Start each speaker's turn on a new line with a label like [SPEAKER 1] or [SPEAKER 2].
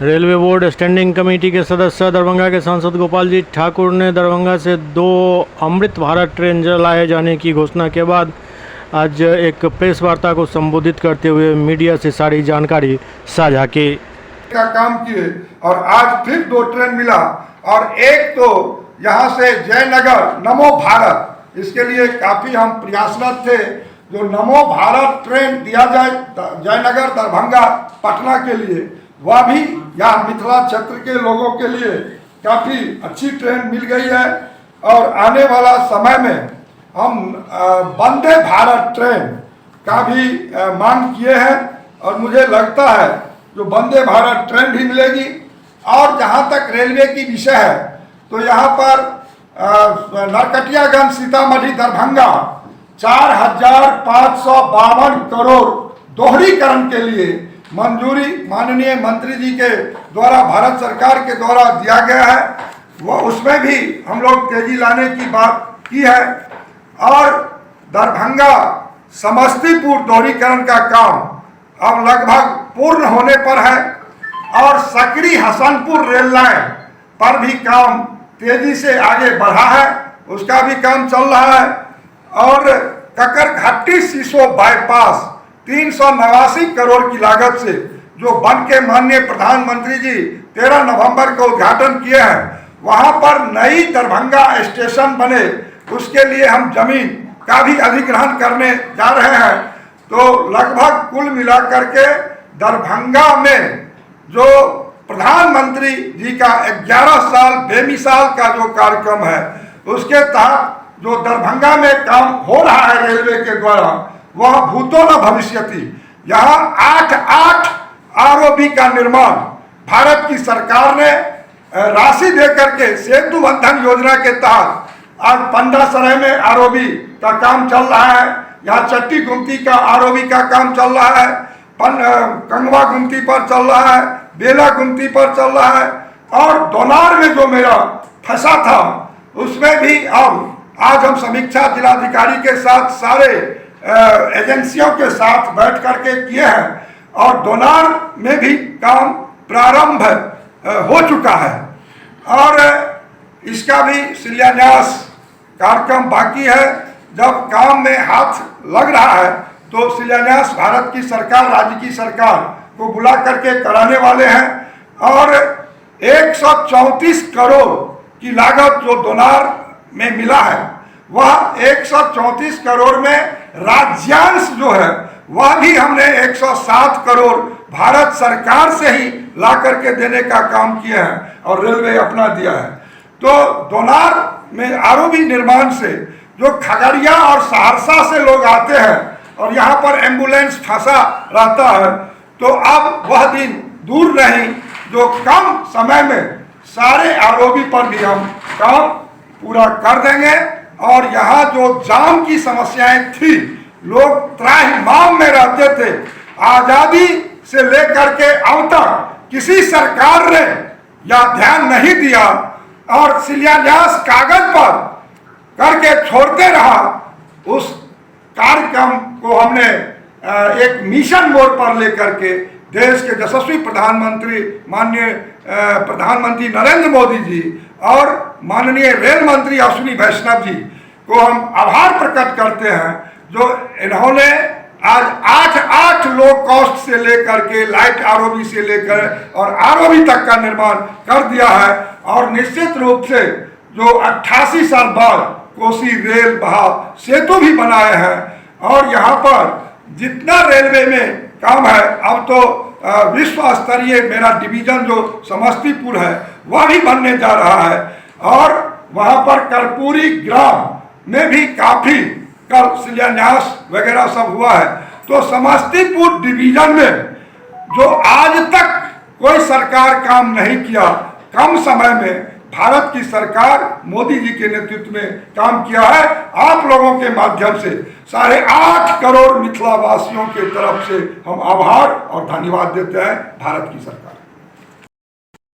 [SPEAKER 1] Railway board standing committee के सदस्य दरभंगा के सांसद गोपाल जी ठाकुर ने दरभंगा से 2 अमृत भारत ट्रेन लाए जाने की घोषणा के बाद आज एक प्रेस वार्ता को संबोधित करते हुए मीडिया से सारी जानकारी साझा की।
[SPEAKER 2] का काम किए और आज फिर 2 ट्रेन मिला और एक तो यहाँ से जयनगर नमो भारत, इसके लिए काफ़ी हम प्रयासरत थे। जो नमो भारत ट्रेन दिया जाए जयनगर दरभंगा पटना के लिए, वह भी यहाँ मिथिला क्षेत्र के लोगों के लिए काफ़ी अच्छी ट्रेन मिल गई है। और आने वाला समय में हम वंदे भारत ट्रेन का भी मांग किए हैं और मुझे लगता है जो वंदे भारत ट्रेन भी मिलेगी। और जहाँ तक रेलवे की विषय है तो यहाँ पर नरकटियागंज सीतामढ़ी दरभंगा 4,552 करोड़ दोहरीकरण के लिए मंजूरी माननीय मंत्री जी के द्वारा भारत सरकार के द्वारा दिया गया है। वह उसमें भी हम लोग तेजी लाने की बात की है। और दरभंगा समस्तीपुर दोहरीकरण का काम अब लगभग पूर्ण होने पर है और सकरी हसनपुर रेल लाइन पर भी काम तेजी से आगे बढ़ा है, उसका भी काम चल रहा है। और ककरघट्टी सीसो बाईपास 389 करोड़ की लागत से जो बन के माननीय प्रधानमंत्री जी 13 नवंबर को उद्घाटन किए हैं, वहां पर नई दरभंगा स्टेशन बने, उसके लिए हम जमीन का भी अधिग्रहण करने जा रहे हैं। तो लगभग कुल मिलाकर के दरभंगा में जो प्रधानमंत्री जी का 11 साल बेमिसाल का जो कार्यक्रम है, उसके तहत जो दरभंगा में काम हो रहा है रेलवे के द्वारा, वह भूतो न भविष्यति। यहाँ 8 आरओबी का निर्माण भारत की सरकार ने राशि देकर के सेतु बंधन योजना के तहत आज पंडासराय में आरओबी का काम चल रहा है। यहाँ चट्टी गुमती का आरओबी का काम चल रहा है, कंगवा गुमती पर चल रहा है, बेला गुमती पर चल रहा है। और दोनार में जो मेरा फंसा था उसमें भी अब आज हम समीक्षा जिलाधिकारी के साथ सारे एजेंसियों के साथ बैठ करके किए हैं और दोनार में भी काम प्रारंभ हो चुका है और इसका भी शिलान्यास कार्यक्रम बाकी है। जब काम में हाथ लग रहा है तो शिलान्यास भारत की सरकार, राज्य की सरकार को बुला करके कराने वाले हैं। और 134 करोड़ की लागत जो दोनार में मिला है, वह 134 करोड़ में राज्यांश जो है वह भी हमने 107 करोड़ भारत सरकार से ही ला करके देने का काम किया है और रेलवे अपना दिया है। तो दोनार में आरओबी निर्माण से जो खगड़िया और सहरसा से लोग आते हैं और यहाँ पर एम्बुलेंस फंसा रहता है, तो अब वह दिन दूर नहीं जो कम समय में सारे आरओबी पर भी हम काम पूरा कर देंगे। और यहाँ जो जाम की समस्याएं थी, लोग त्राहिमाम में रहते थे, आज़ादी से लेकर के अब तक किसी सरकार ने या ध्यान नहीं दिया और शिलान्यास कागज पर करके छोड़ते रहा। उस कार्यक्रम को हमने एक मिशन मोड पर लेकर के देश के यशस्वी प्रधानमंत्री माननीय प्रधानमंत्री नरेंद्र मोदी जी और माननीय रेल मंत्री अश्विनी वैष्णव जी को हम आभार प्रकट करते हैं, जो इन्होंने आज 8 लो कॉस्ट से लेकर के लाइट आरओबी से लेकर और आरओबी तक का निर्माण कर दिया है। और निश्चित रूप से जो 88 साल बाद कोसी रेल बहाव सेतु भी बनाए हैं और यहाँ पर जितना रेलवे में काम है, अब तो विश्व स्तरीय मेरा डिवीजन जो समस्तीपुर है वह भी बनने जा रहा है। और वहाँ पर कर्पूरी ग्राम में भी काफ़ी कल शिलान्यास वगैरह सब हुआ है। तो समस्तीपुर डिवीजन में जो आज तक कोई सरकार काम नहीं किया, कम समय में भारत की सरकार मोदी जी के नेतृत्व में काम किया है। आप लोगों के माध्यम से 8.5 करोड़ मिथिला वासियों के तरफ से हम आभार और धन्यवाद देते हैं भारत की सरकार।